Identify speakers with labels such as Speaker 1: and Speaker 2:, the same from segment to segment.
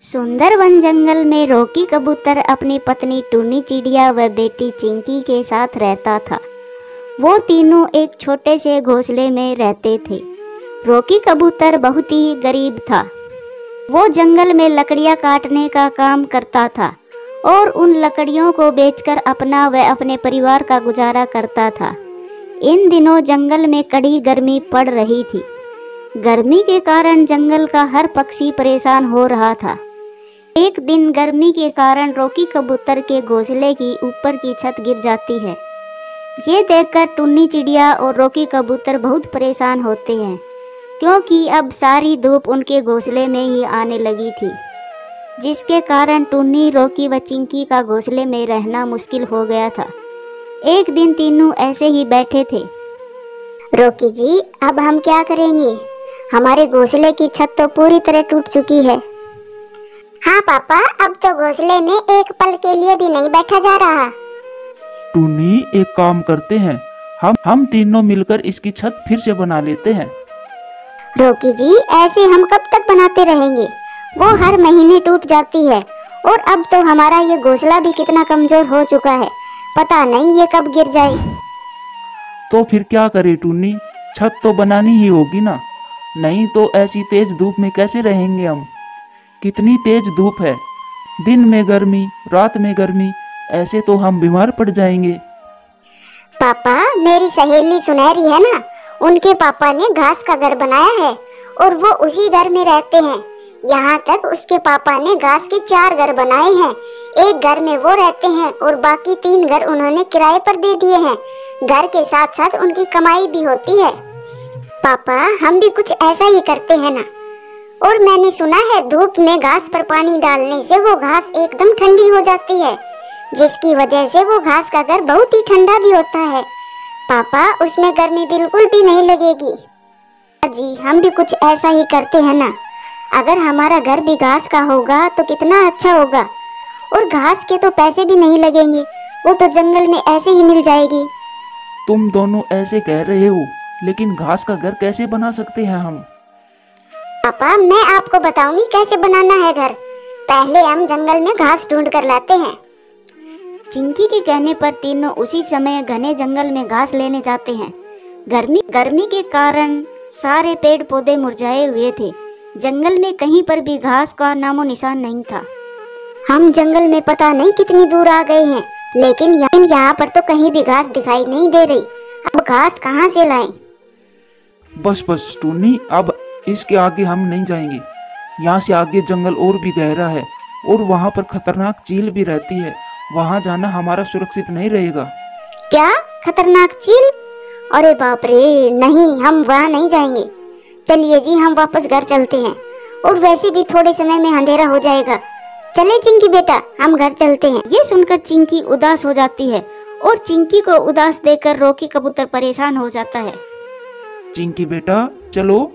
Speaker 1: सुंदर वन जंगल में रॉकी कबूतर अपनी पत्नी टुन्नी चिड़िया व बेटी चिंकी के साथ रहता था। वो तीनों एक छोटे से घोंसले में रहते थे। रॉकी कबूतर बहुत ही गरीब था। वो जंगल में लकड़ियाँ काटने का काम करता था और उन लकड़ियों को बेचकर अपना व अपने परिवार का गुजारा करता था। इन दिनों जंगल में कड़ी गर्मी पड़ रही थी। गर्मी के कारण जंगल का हर पक्षी परेशान हो रहा था। एक दिन गर्मी के कारण रॉकी कबूतर के घोंसले की ऊपर की छत गिर जाती है। ये देखकर टुन्नी चिड़िया और रॉकी कबूतर बहुत परेशान होते हैं, क्योंकि अब सारी धूप उनके घोंसले में ही आने लगी थी, जिसके कारण टुन्नी, रॉकी व चिंकी का घोंसले में रहना मुश्किल हो गया था। एक दिन तीनों ऐसे ही बैठे थे।
Speaker 2: रॉकी जी, अब हम क्या करेंगे? हमारे घोंसले की छत तो पूरी तरह टूट चुकी है। हाँ पापा, अब तो घोंसले में एक पल के लिए भी नहीं बैठा जा रहा।
Speaker 3: टुन्नी, एक काम करते हैं, हम तीनों मिलकर इसकी छत फिर से बना लेते हैं।
Speaker 2: रॉकी जी, ऐसे हम कब तक बनाते रहेंगे? वो हर महीने टूट जाती है और अब तो हमारा ये घोंसला भी कितना कमजोर हो चुका है, पता नहीं ये कब गिर जाए।
Speaker 3: तो फिर क्या करें टुन्नी, छत तो बनानी ही होगी ना, नहीं तो ऐसी तेज धूप में कैसे रहेंगे हम? कितनी तेज धूप है, दिन में गर्मी, रात में गर्मी, ऐसे तो हम बीमार पड़ जाएंगे।
Speaker 2: पापा, मेरी सहेली सुनहरी है ना, उनके पापा ने घास का घर बनाया है और वो उसी घर में रहते हैं। यहाँ तक उसके पापा ने घास के 4 घर बनाए हैं। एक घर में वो रहते हैं और बाकी 3 घर उन्होंने किराए पर दे दिए हैं। घर के साथ साथ उनकी कमाई भी होती है। पापा, हम भी कुछ ऐसा ही करते हैं ना। और मैंने सुना है धूप में घास पर पानी डालने से वो घास एकदम ठंडी हो जाती है, जिसकी वजह से वो घास का घर बहुत ही ठंडा भी होता है। पापा, उसमें गर्मी बिल्कुल भी नहीं लगेगी। जी, हम भी कुछ ऐसा ही करते हैं ना। अगर हमारा घर भी घास का होगा तो कितना अच्छा होगा, और घास के तो पैसे भी नहीं लगेंगे, वो तो जंगल में ऐसे ही मिल जाएगी।
Speaker 3: तुम दोनों ऐसे कह रहे हो, लेकिन घास का घर कैसे बना सकते हैं हम?
Speaker 2: पापा, मैं आपको बताऊंगी कैसे बनाना है घर। पहले हम जंगल में घास ढूंढ कर लाते हैं।
Speaker 1: चिंकी के कहने पर तीनों उसी समय घने जंगल में घास लेने जाते हैं। गर्मी के कारण सारे पेड़ पौधे मुरझाए हुए थे। जंगल में कहीं पर भी घास का नामो निशान नहीं था।
Speaker 2: हम जंगल में पता नहीं कितनी दूर आ गए हैं, लेकिन यहाँ पर तो कहीं भी घास दिखाई नहीं दे रही। अब घास कहाँ से लाएं?
Speaker 3: बस टुन्नी, अब इसके आगे हम नहीं जाएंगे। यहाँ से आगे जंगल और भी गहरा है और वहाँ पर खतरनाक चील भी रहती है। वहाँ जाना हमारा सुरक्षित नहीं रहेगा।
Speaker 2: क्या खतरनाक चील? अरे बाप रे, नहीं, हम वहाँ नहीं जाएंगे। चलिए जी, हम वापस घर चलते हैं, और वैसे भी थोड़े समय में अंधेरा हो जाएगा। चले चिंकी बेटा, हम घर चलते हैं।
Speaker 1: ये सुनकर चिंकी उदास हो जाती है और चिंकी को उदास देखकर रॉकी कबूतर परेशान हो जाता है।
Speaker 3: चिंकी बेटा, चलो।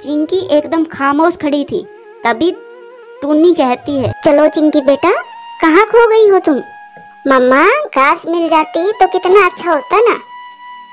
Speaker 1: चिंकी एकदम खामोश खड़ी थी। तभी टुन्नी कहती है,
Speaker 2: चलो चिंकी बेटा, कहाँ खो गई हो तुम? मम्मा, घास मिल जाती तो कितना अच्छा होता ना।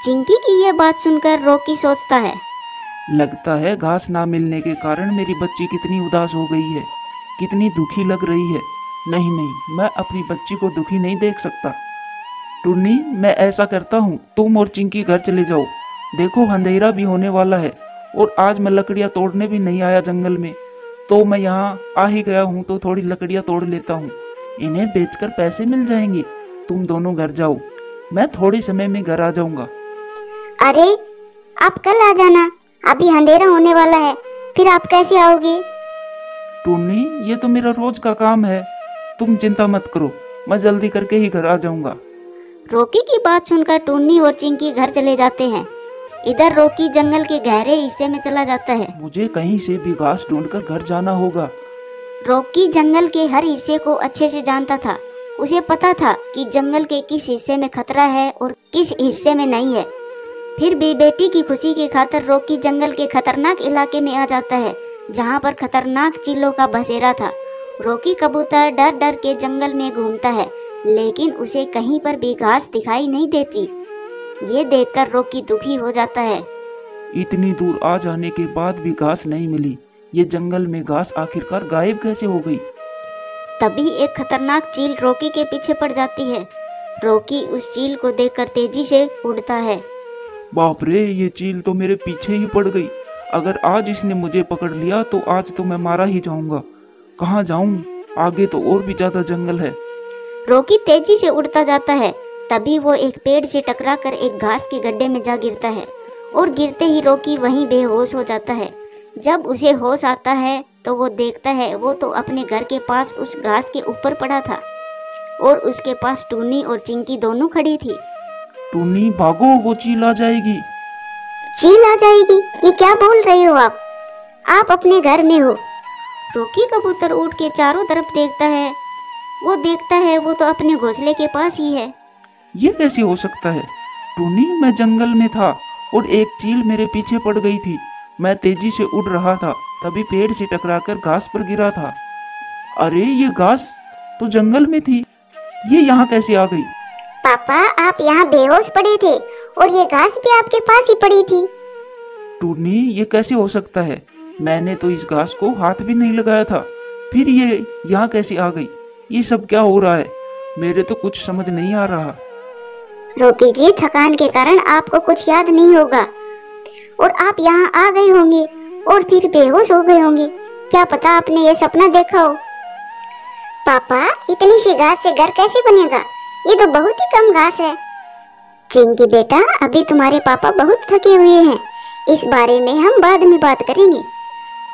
Speaker 1: चिंकी की यह बात सुनकर रॉकी सोचता है,
Speaker 3: लगता है घास ना मिलने के कारण मेरी बच्ची कितनी उदास हो गई है, कितनी दुखी लग रही है। नहीं, मैं अपनी बच्ची को दुखी नहीं देख सकता। टुन्नी, मैं ऐसा करता हूँ, तुम और चिंकी घर चले जाओ। देखो, अंधेरा भी होने वाला है और आज मैं लकड़ियाँ तोड़ने भी नहीं आया जंगल में, तो मैं यहाँ आ ही गया हूँ तो थोड़ी लकड़ियाँ तोड़ लेता हूँ। इन्हें बेचकर पैसे मिल जाएंगे। तुम दोनों घर जाओ, मैं थोड़ी समय में घर आ जाऊंगा।
Speaker 2: अरे, आप कल आ जाना, अभी अंधेरा होने वाला है, फिर आप कैसे आओगे?
Speaker 3: टुन्नी, ये तो मेरा रोज का काम है, तुम चिंता मत करो, मैं जल्दी करके ही घर आ जाऊंगा।
Speaker 1: रॉकी की बात सुनकर टुन्नी और चिंकी घर चले जाते हैं। इधर रॉकी जंगल के गहरे हिस्से में चला जाता है।
Speaker 3: मुझे कहीं से भी घास ढूंढकर घर जाना होगा।
Speaker 1: रॉकी जंगल के हर हिस्से को अच्छे से जानता था। उसे पता था कि जंगल के किस हिस्से में खतरा है और किस हिस्से में नहीं है। फिर भी बेटी की खुशी की खातिर रॉकी जंगल के खतरनाक इलाके में आ जाता है, जहाँ पर खतरनाक चीलों का बसेरा था। रॉकी कबूतर डर डर के जंगल में घूमता है, लेकिन उसे कहीं पर भी घास दिखाई नहीं देती। ये देखकर रॉकी दुखी हो जाता है।
Speaker 3: इतनी दूर आ जाने के बाद भी घास नहीं मिली, ये जंगल में घास आखिरकार गायब कैसे हो गई?
Speaker 1: तभी एक खतरनाक चील रॉकी के पीछे पड़ जाती है। रॉकी उस चील को देखकर तेजी से उड़ता है।
Speaker 3: बाप रे, ये चील तो मेरे पीछे ही पड़ गई। अगर आज इसने मुझे पकड़ लिया तो आज तो मैं मारा ही जाऊंगा। कहाँ जाऊं? आगे तो और भी ज्यादा जंगल है।
Speaker 1: रॉकी तेजी से उड़ता जाता है। तभी वो एक पेड़ से टकराकर एक घास के गड्ढे में जा गिरता है और गिरते ही रॉकी वहीं बेहोश हो जाता है। जब उसे होश आता है तो वो देखता है वो तो अपने घर के पास उस घास के ऊपर पड़ा था और उसके पास टूनी और चिंकी दोनों खड़ी थी।
Speaker 3: टूनी भागो, वो चील आ जाएगी।
Speaker 2: चील आ जाएगी? ये क्या बोल रहे हो आप? आप अपने घर में हो।
Speaker 1: रॉकी कबूतर उड़ के चारों तरफ देखता है। वो देखता है वो तो अपने घोंसले के पास ही है।
Speaker 3: ये कैसे हो सकता है? टूनी, मैं जंगल में था और एक चील मेरे पीछे पड़ गई थी। मैं तेजी से उड़ रहा था, तभी पेड़ से टकराकर घास पर गिरा था। अरे, ये घास तो जंगल में थी, ये यहाँ कैसे आ गई?
Speaker 2: पापा, आप यहाँ बेहोश पड़े थे और ये घास भी आपके पास ही पड़ी थी।
Speaker 3: टूनी, ये कैसे हो सकता है? मैंने तो इस घास को हाथ भी नहीं लगाया था, फिर ये यहाँ कैसे आ गई? ये सब क्या हो रहा है? मेरे तो कुछ समझ नहीं आ रहा।
Speaker 2: रॉकी जी, थकान के कारण आपको कुछ याद नहीं होगा और आप यहाँ आ गए होंगे और फिर बेहोश हो गए होंगे। क्या पता आपने ये सपना देखा हो। पापा, इतनी सी घास से घर कैसे बनेगा? ये तो बहुत ही कम घास है। चिंकी बेटा, अभी तुम्हारे पापा बहुत थके हुए हैं, इस बारे में हम बाद में बात करेंगे।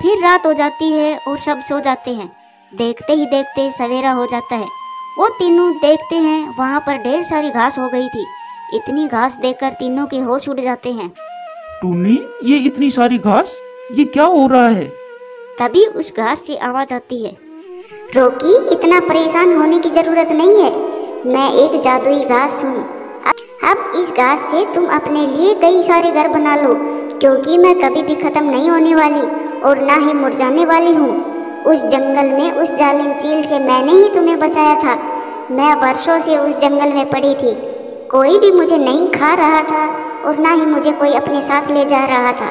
Speaker 1: फिर रात हो जाती है और सब सो जाते हैं। देखते ही देखते सवेरा हो जाता है। वो तीनों देखते हैं वहाँ पर ढेर सारी घास हो गई थी। इतनी घास देखकर तीनों के होश उड़ जाते हैं।
Speaker 3: टूनी, ये इतनी सारी घास, ये क्या हो रहा है?
Speaker 1: तभी उस घास से आवाज आती है।
Speaker 2: रॉकी, इतना परेशान होने की जरूरत नहीं है। मैं एक जादुई घास हूँ। अब इस घास से तुम अपने लिए कई सारे घर बना लो, क्योंकि मैं कभी भी खत्म नहीं होने वाली और ना ही मुरझाने वाली हूँ। उस जंगल में उस जालिम चील से मैंने ही तुम्हें बचाया था। मैं वर्षों से उस जंगल में पड़ी थी, कोई भी मुझे नहीं खा रहा था और ना ही मुझे कोई अपने साथ ले जा रहा था।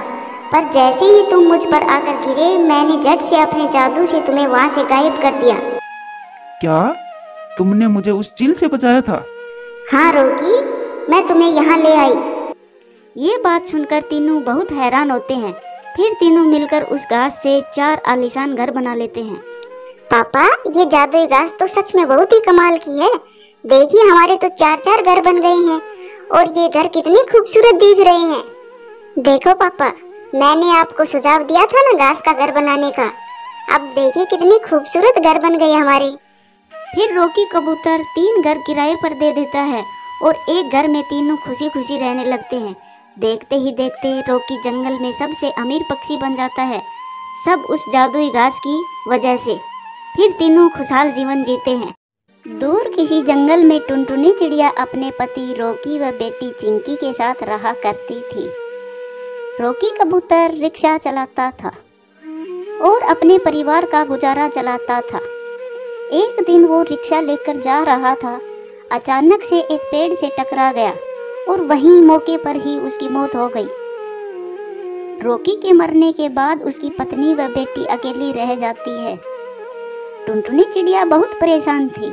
Speaker 2: पर जैसे ही तुम मुझ पर आकर गिरे, मैंने झट से अपने जादू से तुम्हें वहाँ से गायब कर दिया।
Speaker 3: क्या तुमने मुझे उस चील से बचाया था?
Speaker 2: हाँ रॉकी, मैं तुम्हें यहाँ ले आई।
Speaker 1: ये बात सुनकर तीनों बहुत हैरान होते हैं। फिर तीनों मिलकर उस घास से 4 आलीशान घर बना लेते हैं।
Speaker 2: पापा, ये जादुई घास तो सच में बहुत ही कमाल की है। देखिए, हमारे तो 4-4 घर बन गए हैं और ये घर कितने खूबसूरत दिख रहे हैं। देखो पापा, मैंने आपको सुझाव दिया था ना घास का घर बनाने का। अब देखिए कितने खूबसूरत घर बन गए हमारे।
Speaker 1: फिर रॉकी कबूतर 3 घर किराए पर दे देता है और एक घर में तीनों खुशी खुशी रहने लगते हैं। देखते ही देखते रॉकी जंगल में सबसे अमीर पक्षी बन जाता है, सब उस जादुई घास की वजह से। फिर तीनों खुशहाल जीवन जीते हैं। दूर किसी जंगल में टुनटुनी चिड़िया अपने पति रॉकी व बेटी चिंकी के साथ रहा करती थी। रॉकी कबूतर रिक्शा चलाता था और अपने परिवार का गुजारा चलाता था। एक दिन वो रिक्शा लेकर जा रहा था, अचानक से एक पेड़ से टकरा गया और वहीं मौके पर ही उसकी मौत हो गई। रॉकी के मरने के बाद उसकी पत्नी व बेटी अकेली रह जाती है। टुनटुनी चिड़िया बहुत परेशान थी,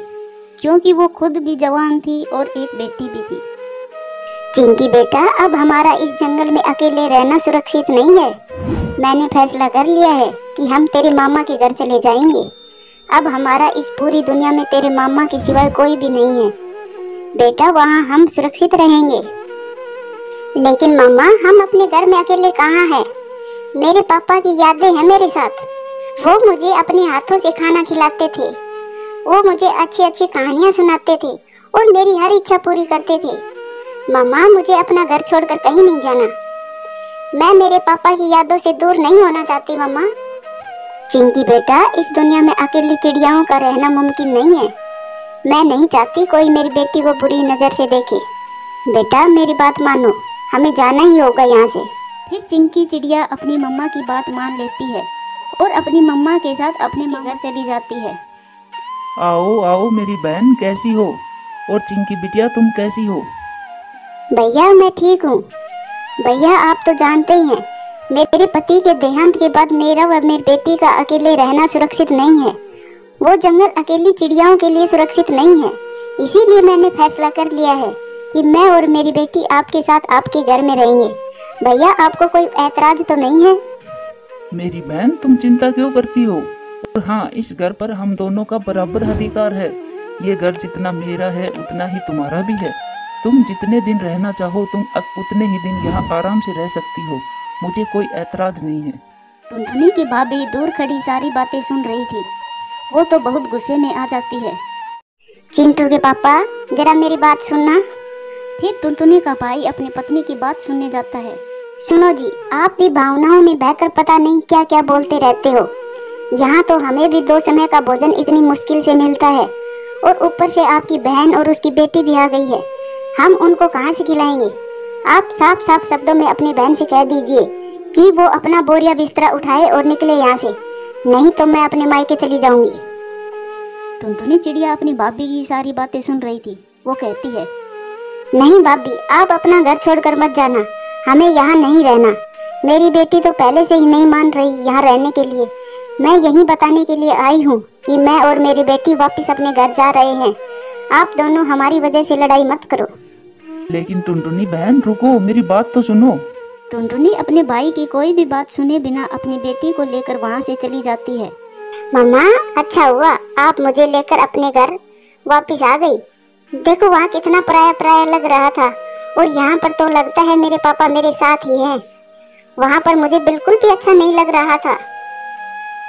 Speaker 1: क्योंकि वो खुद भी जवान थी और एक बेटी भी थी।
Speaker 2: चिंकी बेटा, अब हमारा इस जंगल में अकेले रहना सुरक्षित नहीं है। मैंने फैसला कर लिया है कि हम तेरे मामा के घर चले जाएंगे। अब हमारा इस पूरी दुनिया में तेरे मामा के सिवाय कोई भी नहीं है। बेटा, वहाँ हम सुरक्षित रहेंगे। लेकिन मामा, हम अपने घर में अकेले कहाँ हैं? मेरे पापा की यादें हैं मेरे साथ। वो मुझे अपने हाथों से खाना खिलाते थे, वो मुझे अच्छी अच्छी कहानियाँ सुनाते थे और मेरी हर इच्छा पूरी करते थे। मामा, मुझे अपना घर छोड़कर कहीं नहीं जाना। मैं मेरे पापा की यादों से दूर नहीं होना चाहती मामा। चिंकी बेटा, इस दुनिया में अकेली चिड़ियाओं का रहना मुमकिन नहीं है। मैं नहीं चाहती कोई मेरी बेटी को बुरी नज़र से देखे। बेटा, मेरी बात मानो, हमें जाना ही होगा यहाँ से।
Speaker 1: फिर चिंकी चिड़िया अपनी मम्मा की बात मान लेती है और अपनी मम्मा के साथ अपने घर चली जाती है।
Speaker 3: आओ आओ मेरी बहन, कैसी हो? और चिंकी बिटिया, तुम कैसी हो?
Speaker 2: भैया, मैं ठीक हूँ। भैया, आप तो जानते ही हैं, मेरे पति के देहांत के बाद मेरा व मेरी बेटी का अकेले रहना सुरक्षित नहीं है। वो जंगल अकेली चिड़ियाओं के लिए सुरक्षित नहीं है। इसीलिए मैंने फैसला कर लिया है कि मैं और मेरी बेटी आपके साथ आपके घर में रहेंगे। भैया, आपको कोई ऐतराज तो नहीं है?
Speaker 3: मेरी बहन, तुम चिंता क्यों करती हो? और हाँ, इस घर पर हम दोनों का बराबर अधिकार है। ये घर जितना मेरा है उतना ही तुम्हारा भी है। तुम जितने दिन रहना चाहो तुम उतने ही दिन यहाँ आराम से रह सकती हो। मुझे कोई ऐतराज नहीं है।
Speaker 1: टुनटुनी की भाभी दूर खड़ी सारी बातें सुन रही थी। वो तो बहुत गुस्से में आ जाती है।
Speaker 2: चिंटू के पापा, जरा मेरी बात सुनना।
Speaker 1: फिर टुनटुनी का भाई अपनी पत्नी की बात सुनने जाता है।
Speaker 2: सुनो जी, आप भी भावनाओं में बहकर पता नहीं क्या क्या बोलते रहते हो। यहाँ तो हमें भी 2 समय का भोजन इतनी मुश्किल से मिलता है, और ऊपर से आपकी बहन और उसकी बेटी भी आ गई है। हम उनको कहाँ से खिलाएंगे? आप साफ साफ शब्दों में अपनी बहन से कह दीजिए कि वो अपना बोरिया बिस्तरा उठाए और निकले यहाँ से, नहीं तो मैं अपने मायके चली जाऊंगी।
Speaker 1: टुनटुनी चिड़िया अपनी भाभी की सारी बातें सुन रही थी। वो कहती है,
Speaker 2: नहीं भाभी, आप अपना घर छोड़कर मत जाना, हमें यहाँ नहीं रहना। मेरी बेटी तो पहले से ही नहीं मान रही यहाँ रहने के लिए। मैं यही बताने के लिए आई हूँ कि मैं और मेरी बेटी वापस अपने घर जा रहे हैं। आप दोनों हमारी वजह से लड़ाई मत करो।
Speaker 3: लेकिन टुनटुनी बहन, रुको, मेरी बात तो सुनो।
Speaker 1: टुनटुनी अपने भाई की कोई भी बात सुने बिना अपनी बेटी को लेकर वहाँ से चली जाती है।
Speaker 2: मम्मा, अच्छा हुआ आप मुझे लेकर अपने घर वापस आ गई। देखो वहाँ कितना पराया पराया लग रहा था, और यहाँ पर तो लगता है मेरे पापा मेरे साथ ही हैं। वहाँ पर मुझे बिल्कुल भी अच्छा नहीं लग रहा था।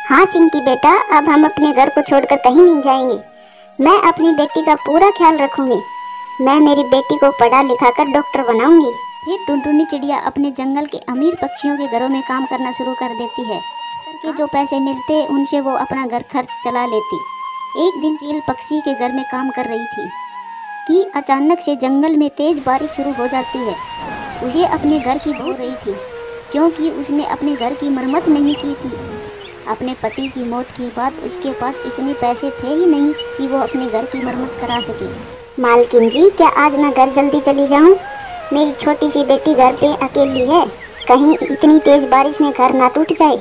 Speaker 2: हाँ चिंकी बेटा, अब हम अपने घर को छोड़कर कहीं नहीं जाएंगे। मैं अपनी बेटी का पूरा ख्याल रखूंगी। मैं मेरी बेटी को पढ़ा लिखा कर डॉक्टर बनाऊंगी।
Speaker 1: फिर टुनटुनी चिड़िया अपने जंगल के अमीर पक्षियों के घरों में काम करना शुरू कर देती है। के जो पैसे मिलते उनसे वो अपना घर खर्च चला लेती। एक दिन चील पक्षी के घर में काम कर रही थी कि अचानक से जंगल में तेज बारिश शुरू हो जाती है। उसे अपने घर की हो रही थी क्योंकि उसने अपने घर की मरम्मत नहीं की थी। अपने पति की मौत के बाद उसके पास इतने पैसे थे ही नहीं कि वो अपने घर की मरम्मत करा सके।
Speaker 2: मालकिन जी, क्या आज मैं घर जल्दी चली जाऊं? मेरी छोटी सी बेटी घर पे अकेली है, कहीं इतनी तेज बारिश में घर ना टूट जाए।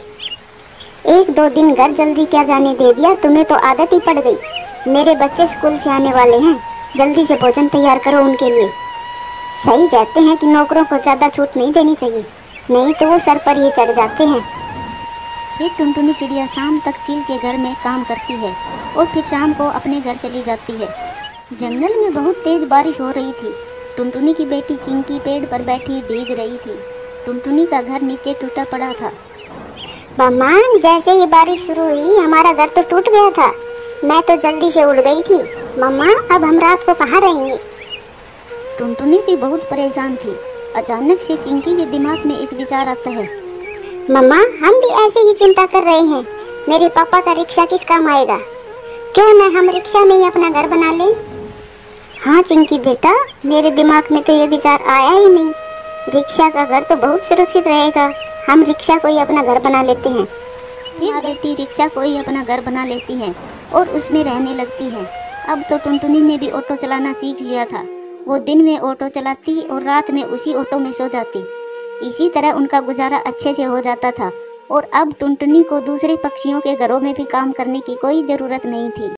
Speaker 2: 1-2 दिन घर जल्दी क्या जाने दे दिया, तुम्हें तो आदत ही पड़ गई। मेरे बच्चे स्कूल से आने वाले हैं, जल्दी से भोजन तैयार करो उनके लिए। सही कहते हैं कि नौकरों को ज़्यादा छूट नहीं देनी चाहिए, नहीं तो वो सर पर ही चढ़ जाते हैं।
Speaker 1: फिर टुनटुनी चिड़िया शाम तक चील के घर में काम करती है और फिर शाम को अपने घर चली जाती है। जंगल में बहुत तेज बारिश हो रही थी। टुनटुनी की बेटी चिंकी पेड़ पर बैठी भीग रही थी। टुनटुनी का घर नीचे टूटा पड़ा था।
Speaker 2: मम्मा, जैसे ही बारिश शुरू हुई हमारा घर तो टूट गया था। मैं तो जल्दी से उड़ गई थी। मम्मा, अब हम रात को कहाँ रहेंगे?
Speaker 1: टुनटुनी भी बहुत परेशान थी। अचानक से चिंकी के दिमाग में एक विचार आता है।
Speaker 2: मम्मा, हम भी ऐसे ही चिंता कर रहे हैं, मेरे पापा का रिक्शा किस काम आएगा? क्यों न हम रिक्शा में ही अपना घर बना लें? हाँ चिंकी बेटा, मेरे दिमाग में तो ये विचार आया ही नहीं। रिक्शा का घर तो बहुत सुरक्षित रहेगा, हम रिक्शा को ही अपना घर बना लेते हैं।
Speaker 1: फिर बेटी रिक्शा को ही अपना घर बना लेती है और उसमें रहने लगती है। अब तो टुनटुनी ने भी ऑटो चलाना सीख लिया था। वो दिन में ऑटो चलाती और रात में उसी ऑटो में सो जाती। इसी तरह उनका गुजारा अच्छे से हो जाता था और अब टुनटुनी को दूसरे पक्षियों के घरों में भी काम करने की कोई ज़रूरत नहीं थी।